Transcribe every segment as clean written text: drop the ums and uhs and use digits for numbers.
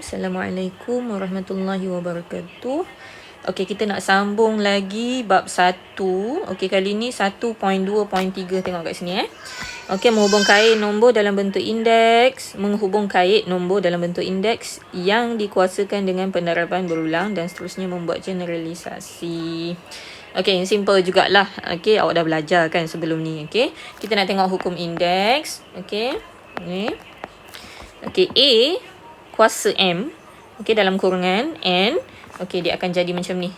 Assalamualaikum warahmatullahi wabarakatuh. Okey, kita nak sambung lagi bab 1. Okey, kali ni 1.2.3 tengok kat sini Okey, menghubung kait nombor dalam bentuk indeks, menghubung kait nombor dalam bentuk indeks yang dikuasakan dengan penerapan berulang dan seterusnya membuat generalisasi. Okey, simple jugalah. Okey, awak dah belajar kan sebelum ni. Okey, kita nak tengok hukum indeks. Okey, ni. Okey, A kuasa M, okey, dalam kurungan N, okey, dia akan jadi macam ni.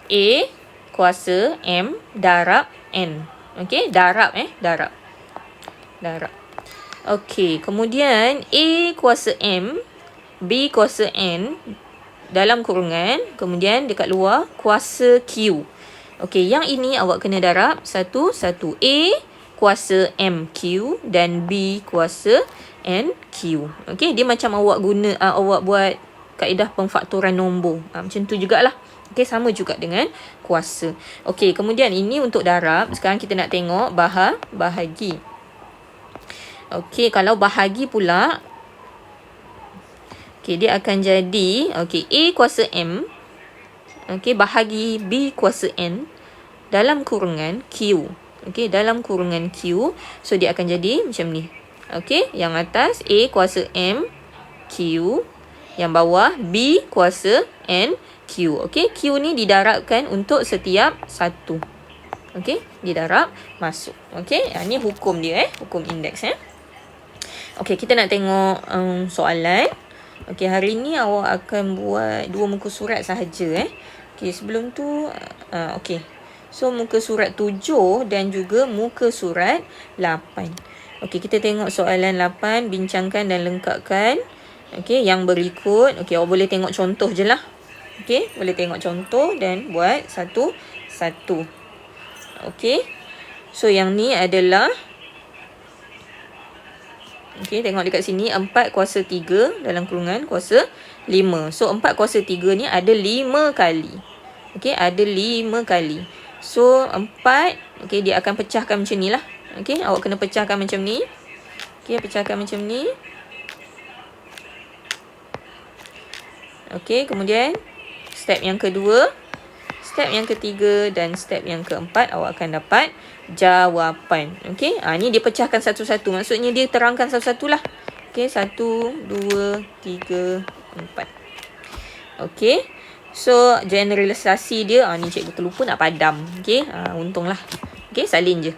A kuasa M darab N. Okey, darab darab. Okey, kemudian A kuasa M, B kuasa N dalam kurungan, kemudian dekat luar kuasa Q. Okey, yang ini awak kena darab satu-satu. A kuasa MQ dan B kuasa NQ. Okey, dia macam awak guna awak buat kaedah pemfaktoran nombor. Macam tu jugalah. Okey, sama juga dengan kuasa. Okey, kemudian ini untuk darab. Sekarang kita nak tengok bahagi. Okey, kalau bahagi pula, okey, dia akan jadi, okey, A kuasa M, okey, bahagi B kuasa N dalam kurungan Q. Okey, dalam kurungan Q. So, dia akan jadi macam ni. Okey, yang atas A kuasa M Q, yang bawah B kuasa N Q. Okey, Q ni didarabkan untuk setiap satu. Okey, didarab masuk. Okey, ni hukum dia hukum indeks Okey, kita nak tengok soalan. Okey, hari ni awak akan buat 2 muka surat sahaja Okey, sebelum tu okey. So, muka surat 7 dan juga muka surat 8. Okey, kita tengok soalan 8. Bincangkan dan lengkapkan. Okey, yang berikut. Okey, awak boleh tengok contoh je lah. Okey, boleh tengok contoh dan buat satu-satu. Okey. So, yang ni adalah. Okey, tengok dekat sini. 4 kuasa 3 dalam kurungan kuasa 5. So, 4 kuasa 3 ni ada 5 kali. Okey, ada 5 kali. So, 4, okey, dia akan pecahkan macam ni lah. Okey, awak kena pecahkan macam ni. Okey, pecahkan macam ni. Okey, kemudian step yang kedua, step yang ketiga dan step yang keempat awak akan dapat jawapan. Okey, ni dia pecahkan satu-satu. Maksudnya dia terangkan satu-satu lah. Okey, 1, 2, 3, 4. Okey. So, generalisasi dia, ni cikgu terlupa nak padam. Okey, untunglah. Okey, salin je.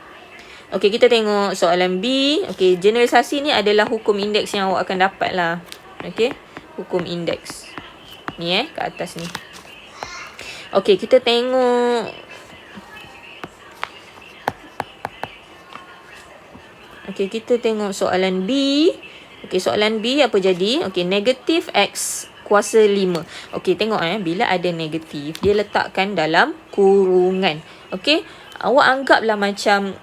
Okey, kita tengok soalan B. Okey, generalisasi ni adalah hukum indeks yang awak akan dapat lah. Okey, hukum indeks. Ni kat atas ni. Okey, kita tengok. Okey, kita tengok soalan B. Okey, soalan B apa jadi? Okey, negatif X kuasa 5. Okey, tengok bila ada negatif, dia letakkan dalam kurungan. Okey, awak anggaplah macam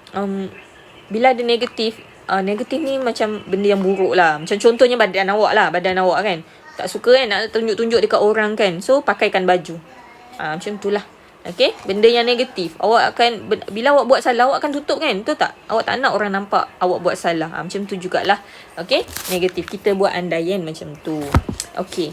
bila ada negatif, negatif ni macam benda yang buruk lah. Macam contohnya badan awak kan. Tak suka nak tunjuk-tunjuk dekat orang kan. So, pakaikan baju. Macam tu lah. Okey, benda yang negatif. Awak akan, bila awak buat salah, awak akan tutup kan. Betul tak? Awak tak nak orang nampak awak buat salah. Macam tu jugalah. Okey, negatif. Kita buat andaian macam tu. Okey.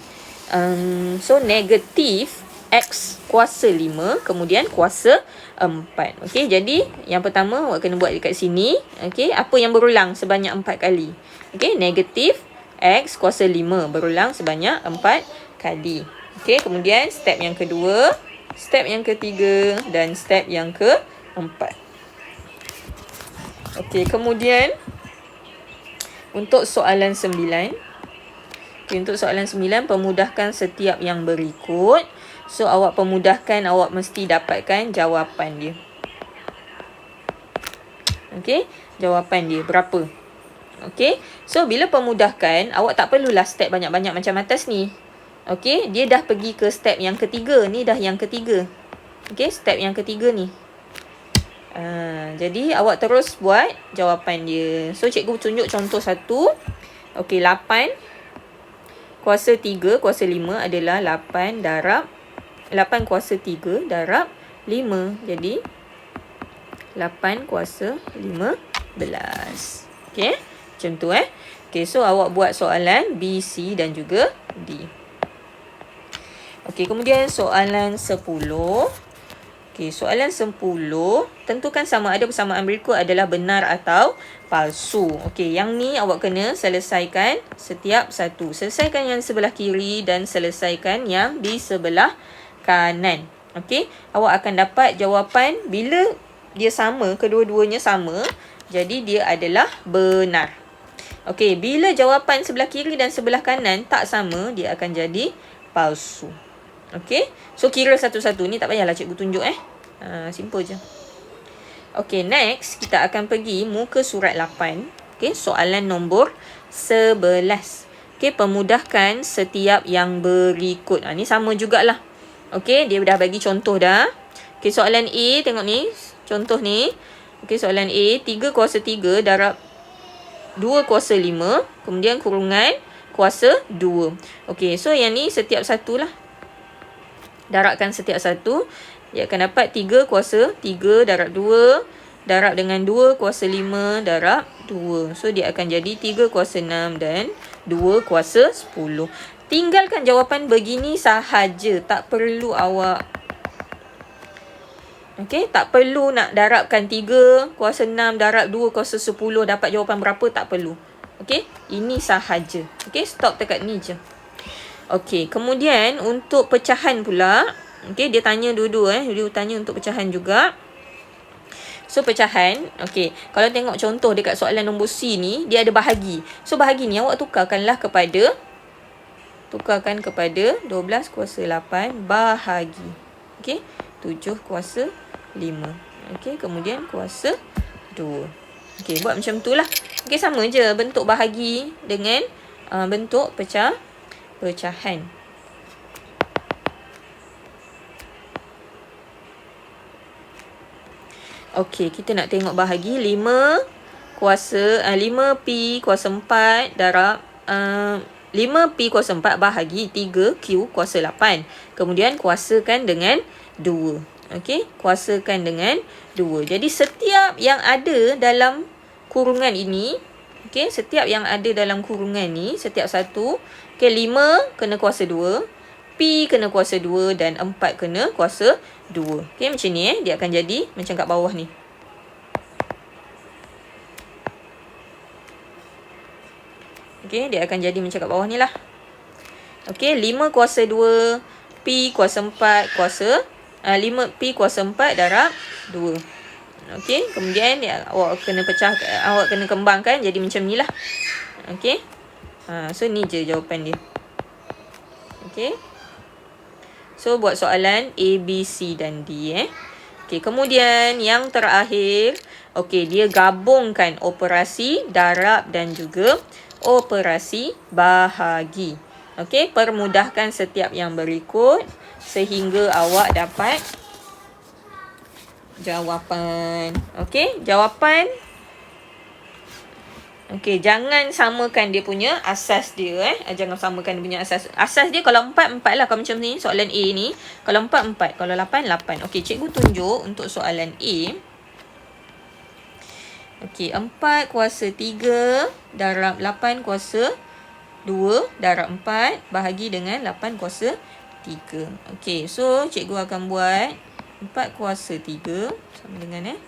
So, negatif X kuasa 5, kemudian kuasa 4. Okey, jadi yang pertama awak kena buat dekat sini. Okey, apa yang berulang sebanyak 4 kali? Okey, negatif X kuasa 5 berulang sebanyak 4 kali. Okey, kemudian step yang kedua, step yang ketiga dan step yang keempat. Okey, kemudian untuk soalan 9. Untuk soalan 9, pemudahkan setiap yang berikut. So, awak pemudahkan, awak mesti dapatkan jawapan dia. Okey, jawapan dia berapa? Okey, so bila pemudahkan, awak tak perlulah step banyak-banyak macam atas ni. Okey, dia dah pergi ke step yang ketiga. Ni dah yang ketiga. Okey, step yang ketiga ni. Jadi, awak terus buat jawapan dia. So, cikgu tunjuk contoh 1. Okey, 8. Kuasa 3, kuasa 5 adalah 8 darab 8 kuasa 3 darab 5. Jadi, 8 kuasa 15. Okey, macam tu Okey, so awak buat soalan B, C dan juga D. Okey, kemudian soalan 10. Okey, soalan 10. Tentukan sama ada persamaan berikut adalah benar atau palsu. Okey, yang ni awak kena selesaikan setiap satu. Selesaikan yang sebelah kiri dan selesaikan yang di sebelah kanan. Okey, awak akan dapat jawapan bila dia sama, kedua-duanya sama, jadi dia adalah benar. Okey, bila jawapan sebelah kiri dan sebelah kanan tak sama, dia akan jadi palsu. Okey, so kira satu-satu ni, tak payahlah cikgu tunjuk simple je. Okey, next kita akan pergi muka surat 8. Okey, soalan nombor 11. Okey, pemudahkan setiap yang berikut. Ni sama jugalah. Okey, dia dah bagi contoh dah. Okey, soalan A, tengok ni, contoh ni. Okey, soalan A, 3 kuasa 3 darab 2 kuasa 5, kemudian kurungan kuasa 2. Okey, so yang ni setiap satu lah. Darabkan setiap satu. Dia akan dapat 3 kuasa 3 darab 2 darab dengan 2 kuasa 5 darab 2. So, dia akan jadi 3 kuasa 6 dan 2 kuasa 10. Tinggalkan jawapan begini sahaja. Tak perlu awak. Okey, tak perlu nak darabkan 3 kuasa 6 darab 2 kuasa 10 dapat jawapan berapa, tak perlu. Okey, ini sahaja. Okey, stop dekat ni je. Okey, kemudian untuk pecahan pula. Okey, dia tanya dua-dua Dia tanya untuk pecahan juga. So, pecahan. Okey, kalau tengok contoh dekat soalan nombor C ni, dia ada bahagi. So, bahagi ni awak tukarkan kepada 12 kuasa 8 bahagi. Okey, 7 kuasa 5. Okey, kemudian kuasa 2. Okey, buat macam tu lah. Okey, sama je bentuk bahagi dengan bentuk pecahan. Okey, kita nak tengok bahagi 5P kuasa 4 darab 5P kuasa 4 bahagi 3Q kuasa 8. Kemudian kuasakan dengan 2. Okey, kuasakan dengan 2. Jadi setiap yang ada dalam kurungan ini, okey, setiap yang ada dalam kurungan ni, setiap satu, okey, 5 kena kuasa 2, P kena kuasa 2 dan 4 kena kuasa 2. Okey, macam ni dia akan jadi macam kat bawah ni. Okey, dia akan jadi macam kat bawah ni lah. Okey, 5 kuasa 2, P kuasa 4 kuasa 5P kuasa 4 darab 2. Okey, kemudian awak kena awak kena kembangkan jadi macam ni lah. Okey. So ni je jawapan dia. Okey. So buat soalan A, B, C dan D Okey, kemudian yang terakhir, okey, dia gabungkan operasi darab dan juga operasi bahagi. Okey, permudahkan setiap yang berikut sehingga awak dapat jawapan. Okey, jawapan. Okey, jangan samakan dia punya asas dia Jangan samakan dia punya asas. Asas dia kalau 4 lah. Kalau macam ni soalan A ni, kalau 4 4, kalau 8 8. Okey, cikgu tunjuk untuk soalan A. Okey, 4 kuasa 3 darab 8 kuasa 2 darab 4 bahagi dengan 8 kuasa 3. Okey, so cikgu akan buat 4 kuasa 3 sama dengan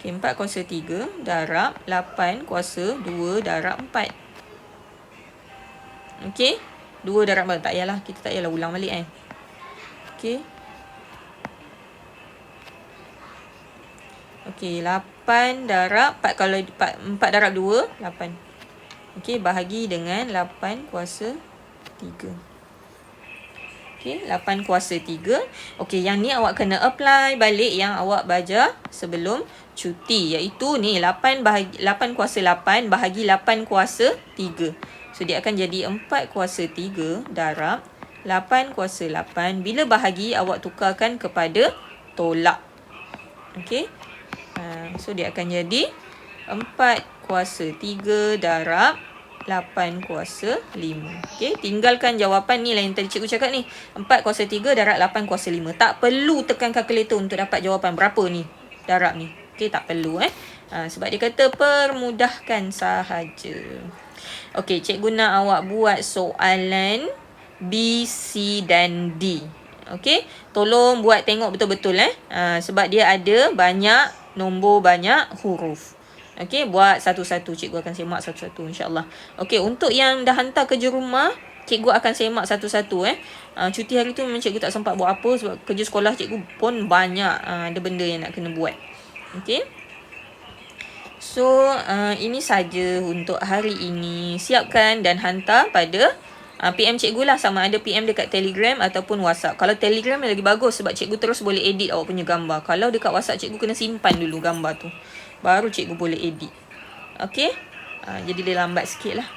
Okey, 4 kuasa 3 darab 8 kuasa 2 darab 4. Okey, 2 darab 4. Tak payahlah, kita tak payahlah ulang balik Okey. Okey, 8 darab 4, kalau 4 darab 2 8. Okey, bahagi dengan 8 kuasa 3. Okey, 8 kuasa 3. Okey, yang ni awak kena apply balik yang awak belajar sebelum cuti, iaitu ni 8 kuasa 8 bahagi 8 kuasa 3. So dia akan jadi 4 kuasa 3 darab 8 kuasa 8. Bila bahagi awak tukarkan kepada tolak. Okey. So dia akan jadi 4 kuasa 3 darab 8 kuasa 5. Okey, tinggalkan jawapan ni lah yang tadi cikgu cakap ni. 4 kuasa 3 darab 8 kuasa 5. Tak perlu tekan kalkulator untuk dapat jawapan berapa ni darab ni. Okey, tak perlu sebab dia kata permudahkan sahaja. Okey, cikgu nak awak buat soalan B, C dan D. Okey, tolong buat tengok betul-betul sebab dia ada banyak nombor, banyak huruf. Okey, buat satu-satu. Cikgu akan semak satu-satu insya-Allah. Okey, untuk yang dah hantar kerja rumah, cikgu akan semak satu-satu cuti hari tu memang cikgu tak sempat buat apa sebab kerja sekolah cikgu pun banyak, ada benda yang nak kena buat. Okey. So, ini saja untuk hari ini. Siapkan dan hantar pada PM cikgu lah, sama ada PM dekat Telegram ataupun WhatsApp. Kalau Telegram lagi bagus sebab cikgu terus boleh edit awak punya gambar. Kalau dekat WhatsApp cikgu kena simpan dulu gambar tu, baru cikgu boleh edit. Okey? Jadi dia lambat sikit lah.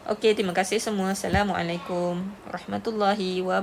Okey, terima kasih semua. Assalamualaikum warahmatullahi wabarakatuh.